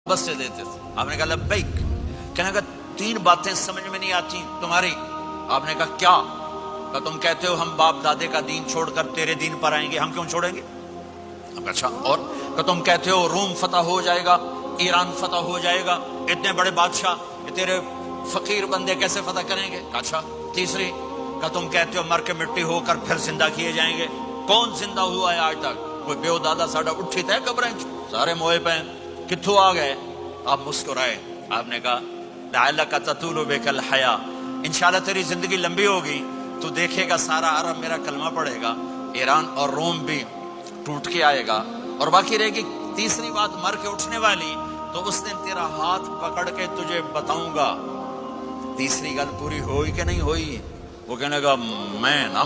बस से देते थे। आपने कहा लब्बैक। कहने का 3 बातें समझ में नहीं आती तुम्हारी। आपने कहा क्या? कहा तुम कहते हो हम बाप दादे का दीन छोड़कर तेरे दीन पर आएंगे, हम क्यों छोड़ेंगे? अच्छा, और कहा तुम कहते हो रूम फतह हो जाएगा, ईरान फतह हो जाएगा, इतने बड़े बादशाह तेरे फकीर बंदे कैसे फतह करेंगे? अच्छा, तीसरी कहा तुम कहते हो मर के मिट्टी होकर फिर जिंदा किए जाएंगे। कौन जिंदा हुआ है आज तक? कोई बेओ दादा साडा उठी थे कब्रें, सारे मोए पे कित्थों आ गए? आप मुस्कुराए। आपने कहा लअल्लका ततूलु बिकल हया, इंशाल्लाह तेरी जिंदगी लंबी होगी, तू देखेगा सारा अरब मेरा कलमा पढ़ेगा, ईरान और रोम भी टूट के आएगा, और बाकी रहेगी तीसरी बात मर के उठने वाली, तो उस दिन तेरा हाथ पकड़ के तुझे बताऊंगा तीसरी गल पूरी होई कि नहीं होई। वो कहने लगा मैं ना